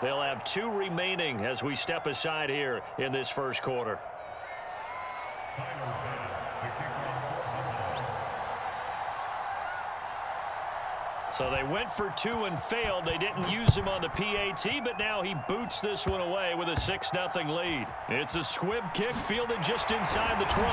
They'll have 2 remaining as we step aside here in this first quarter. So they went for 2 and failed. They didn't use him on the PAT, but now he boots this one away with a 6-0 lead. It's a squib kick fielded just inside the 20.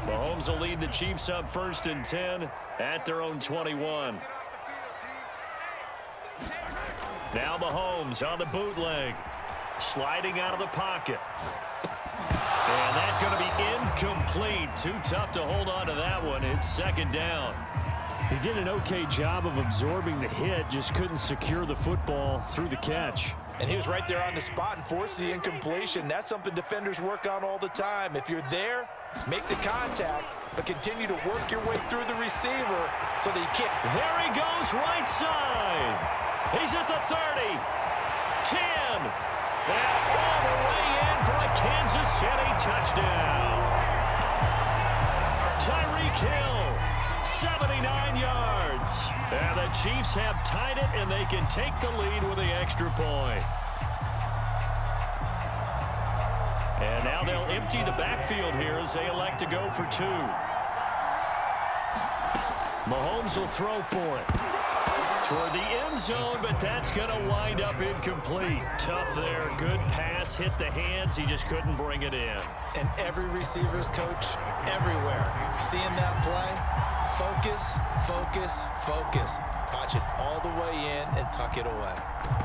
Mahomes will lead the Chiefs up 1st and 10 at their own 21. Now Mahomes on the bootleg, sliding out of the pocket. And that's going to be incomplete. Too tough to hold on to that one. It's 2nd down. He did an okay job of absorbing the hit, just couldn't secure the football through the catch. And he was right there on the spot and forced the incompletion. That's something defenders work on all the time. If you're there, make the contact, but continue to work your way through the receiver so that you can't. There he goes, right side. He's at the 30, 10, and all the way in for a Kansas City touchdown. Tyreek Hill, 79 yards. And the Chiefs have tied it, and they can take the lead with the extra point. And now they'll empty the backfield here as they elect to go for 2. Mahomes will throw for it. Toward the end zone, but that's going to wind up incomplete. Tough there. Good pass. Hit the hands. He just couldn't bring it in. And every receiver's coach everywhere. Seeing that play, focus, focus, focus. Watch it all the way in and tuck it away.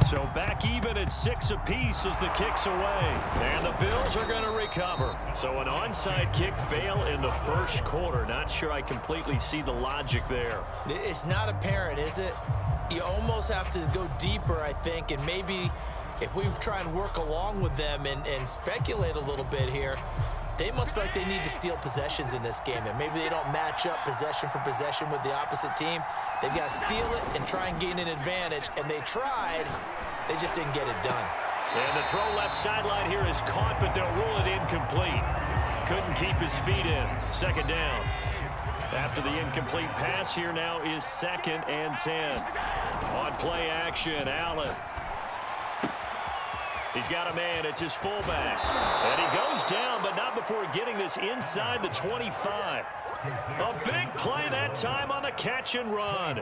So back even at 6 apiece as the kick's away. And the Bills are going to recover. So an onside kick fail in the first quarter. Not sure I completely see the logic there. It's not apparent, is it? You almost have to go deeper, I think, and maybe if we try and work along with them and speculate a little bit here, they must feel like they need to steal possessions in this game, and maybe they don't match up possession for possession with the opposite team. They've got to steal it and try and gain an advantage, and they tried. They just didn't get it done. And the throw left sideline here is caught, but they'll rule it incomplete. Couldn't keep his feet in. 2nd down. After the incomplete pass, here now is 2nd and 10. On play action, Allen. He's got a man. It's his fullback. And he goes down, but not before getting this inside the 25. A big play that time on the catch and run.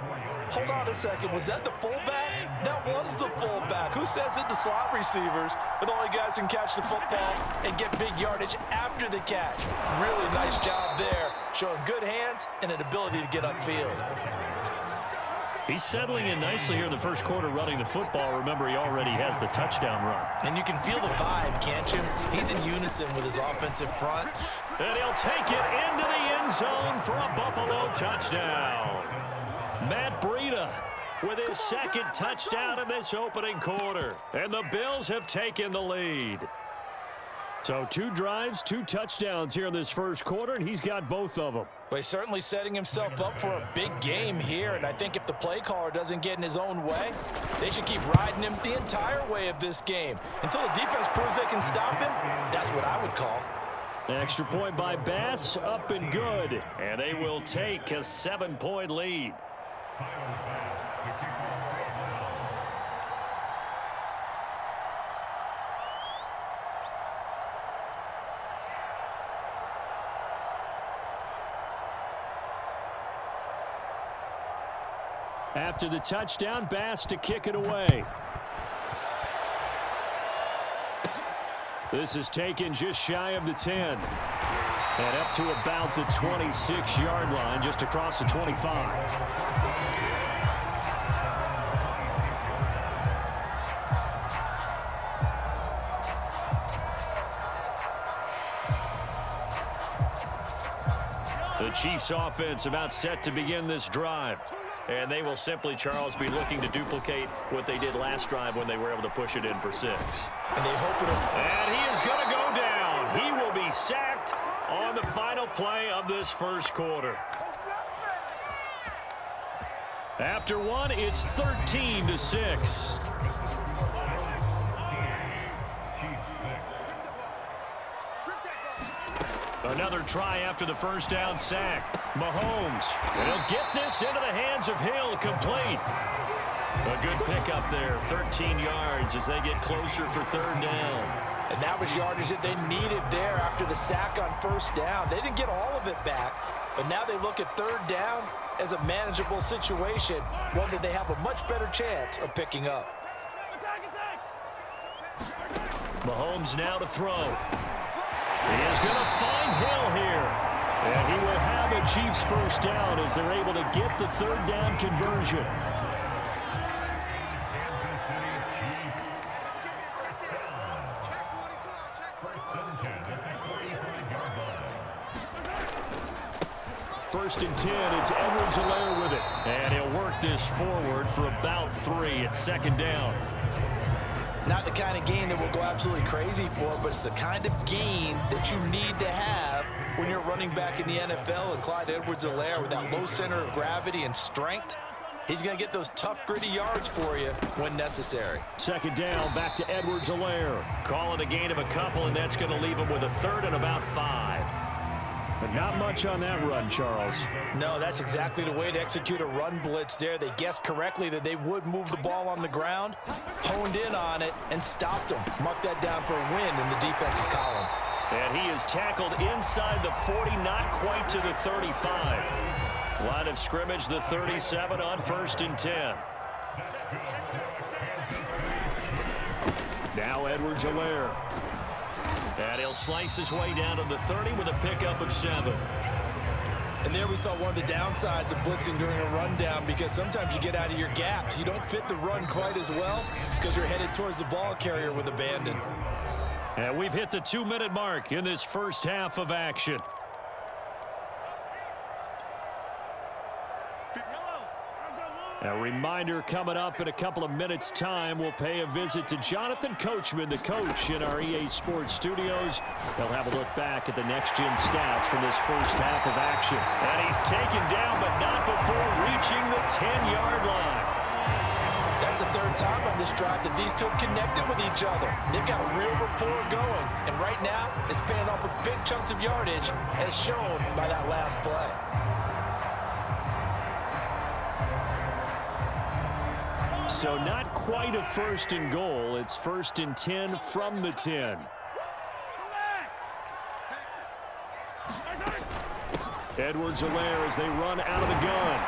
Hold on a second. Was that the fullback? That was the fullback. Who says it to slot receivers? But the only guys can catch the football and get big yardage after the catch. Really nice job there, showing good hands and an ability to get upfield. He's settling in nicely here in the first quarter running the football. Remember, he already has the touchdown run. And you can feel the vibe, can't you? He's in unison with his offensive front. And he'll take it into the end zone for a Buffalo touchdown. Matt Breida with his 2nd touchdown in this opening quarter. And the Bills have taken the lead. So 2 drives, 2 touchdowns here in this first quarter, and he's got both of them. But he's certainly setting himself up for a big game here, and I think if the play caller doesn't get in his own way, they should keep riding him the entire way of this game. Until the defense proves they can stop him, that's what I would call. Extra point by Bass, up and good. And they will take a 7-point lead. After the touchdown, Bass to kick it away. This is taken just shy of the 10. And up to about the 26-yard line, just across the 25. The Chiefs offense about set to begin this drive. And they will simply, Charles, be looking to duplicate what they did last drive when they were able to push it in for 6. And they hope it'll... And he is going to go down. He will be sacked on the final play of this first quarter. After 1, it's 13-6. Another try after the first down sack. Mahomes. And he'll get this into the hands of Hill, complete. A good pickup there, 13 yards as they get closer for third down. And that was yardage that they needed there after the sack on first down. They didn't get all of it back, but now they look at third down as a manageable situation, one that they have a much better chance of picking up. Mahomes now to throw. He is going to find Hill here. And he will have a Chiefs first down as they're able to get the third down conversion. First and 10, it's Edwards-Helaire with it. And he'll work this forward for about 3 at second down. Not the kind of gain that we'll go absolutely crazy for, but it's the kind of gain that you need to have when you're running back in the NFL. And Clyde Edwards-Helaire, with that low center of gravity and strength, he's going to get those tough, gritty yards for you when necessary. Second down, back to Edwards-Helaire. Calling a gain of a couple, and that's going to leave him with a third and about 5. But not much on that run, Charles. No, that's exactly the way to execute a run blitz there. They guessed correctly that they would move the ball on the ground, honed in on it, and stopped them. Mark that down for a win in the defense's column. And he is tackled inside the 40, not quite to the 35. Line of scrimmage, the 37 on first and 10. Now Edwards-Helaire. And he'll slice his way down to the 30 with a pickup of 7. And there we saw one of the downsides of blitzing during a rundown, because sometimes you get out of your gaps. You don't fit the run quite as well because you're headed towards the ball carrier with abandon. And we've hit the 2-minute mark in this first half of action. A reminder, coming up in a couple of minutes' time, we'll pay a visit to Jonathan Coachman, the coach in our EA Sports studios. They'll have a look back at the next-gen stats from this first half of action. And he's taken down, but not before reaching the 10-yard line. That's the third time on this drive that these two have connected with each other. They've got a real rapport going. And right now, it's paying off with big chunks of yardage, as shown by that last play. So not quite a first and goal. It's first and 10 from the 10. Edwards-Helaire as they run out of the gun.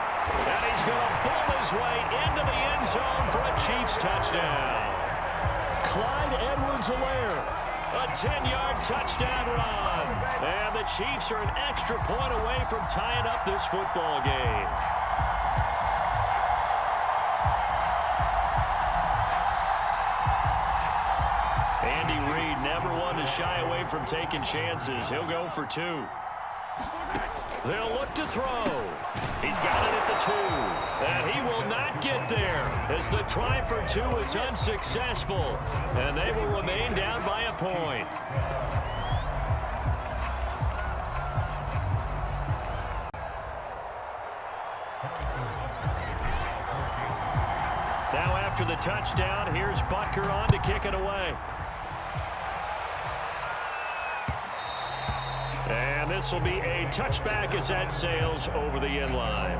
And he's going to pull his way into the end zone for a Chiefs touchdown. Clyde Edwards-Helaire, a 10-yard touchdown run. And the Chiefs are an extra point away from tying up this football game. Andy Reid never one to shy away from taking chances. He'll go for 2. They'll look to throw. He's got it at the 2. And he will not get there as the try for 2 is unsuccessful. And they will remain down by a point. Now after the touchdown, here's Butker on to kick it away. And this will be a touchback as that sails over the end line.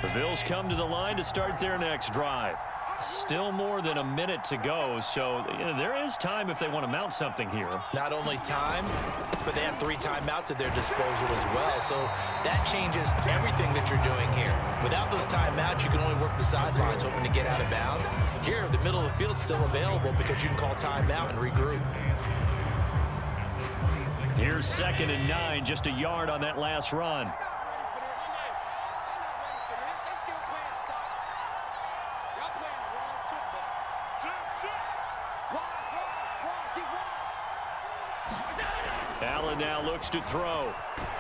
The Bills come to the line to start their next drive. Still more than a minute to go, so there is time if they want to mount something here. Not only time, but they have 3 timeouts at their disposal as well, so that changes everything that you're doing here. Without those timeouts, you can only work the sidelines hoping to get out of bounds. Here, the middle of the field is still available because you can call timeout and regroup. Here's 2nd and 9, just a yard on that last run. Allen now looks to throw.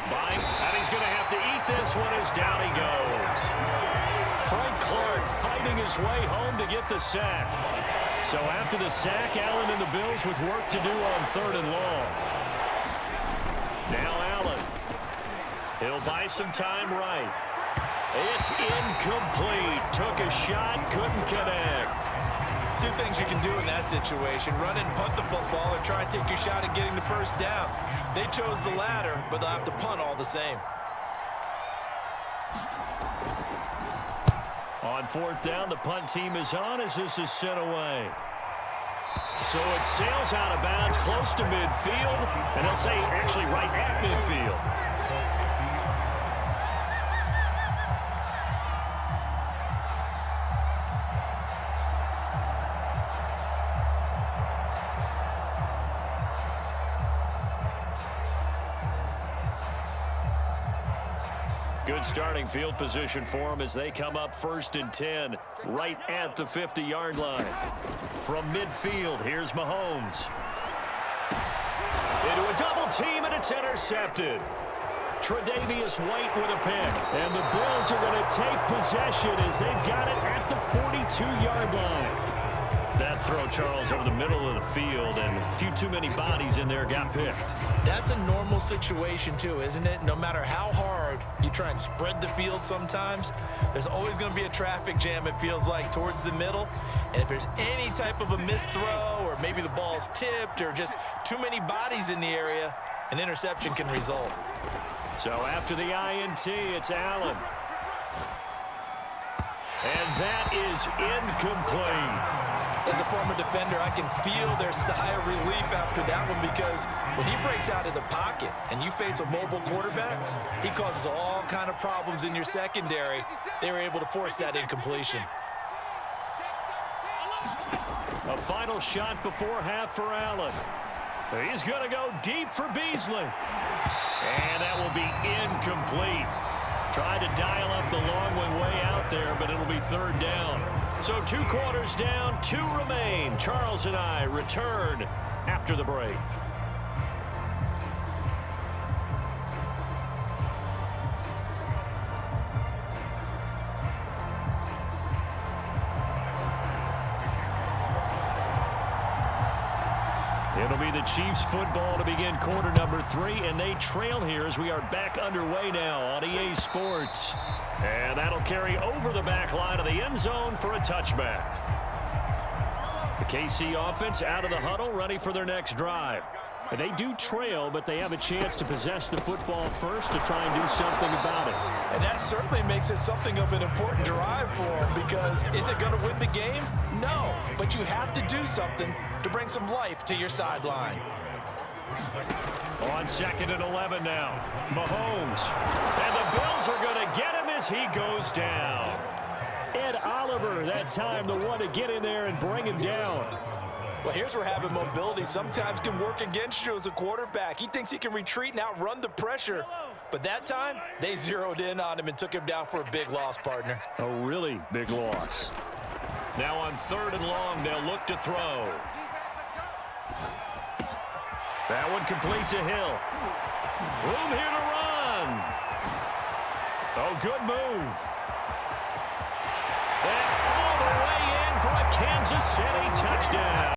Bite, and he's going to have to eat this one as down he goes. Frank Clark fighting his way home to get the sack. So after the sack, Allen and the Bills with work to do on 3rd and long. Now Allen. He'll buy some time right. It's incomplete. Took a shot, couldn't connect. Two things you can do in that situation: run and punt the football, or try and take your shot at getting the first down. They chose the latter, but they'll have to punt all the same. On 4th down, the punt team is on as this is sent away. So it sails out of bounds close to midfield, and they'll say actually right at midfield. Good starting field position for them as they come up 1st and 10, right at the 50-yard line. From midfield, here's Mahomes. Into a double team, and it's intercepted. Tre'Davious White with a pick. And the Bills are going to take possession as they've got it at the 42-yard line. That throw, Charles, over the middle of the field, and a few too many bodies in there got picked. That's a normal situation, too, isn't it? No matter how hard you try and spread the field sometimes, there's always going to be a traffic jam, it feels like, towards the middle. And if there's any type of a missed throw, or maybe the ball's tipped, or just too many bodies in the area, an interception can result. So after the INT, it's Allen. And that is incomplete. As a former defender, I can feel their sigh of relief after that one, because when he breaks out of the pocket and you face a mobile quarterback, he causes all kind of problems in your secondary. They were able to force that incompletion. A final shot before half for Allen. He's going to go deep for Beasley. And that will be incomplete. Tried to dial up the long one way out there, but it'll be 3rd down. So 2 quarters down, 2 remain. Charles and I return after the break. It'll be the Chiefs football to begin quarter number 3, and they trail here as we are back underway now on EA Sports. And that'll carry over the back line of the end zone for a touchback. The KC offense out of the huddle, ready for their next drive. And they do trail, but they have a chance to possess the football first to try and do something about it. And that certainly makes it something of an important drive for them, because is it going to win the game? No, but you have to do something to bring some life to your sideline. On 2nd and 11 now, Mahomes. And the Bills are going to get him as he goes down. Ed Oliver, that time, the one to get in there and bring him down. Well, here's where having mobility sometimes can work against you as a quarterback. He thinks he can retreat and outrun the pressure. But that time, they zeroed in on him and took him down for a big loss, partner. A really big loss. Now on 3rd and long, they'll look to throw. That one complete to Hill. Room here to run. Oh, good move. And all the way in for a Kansas City touchdown.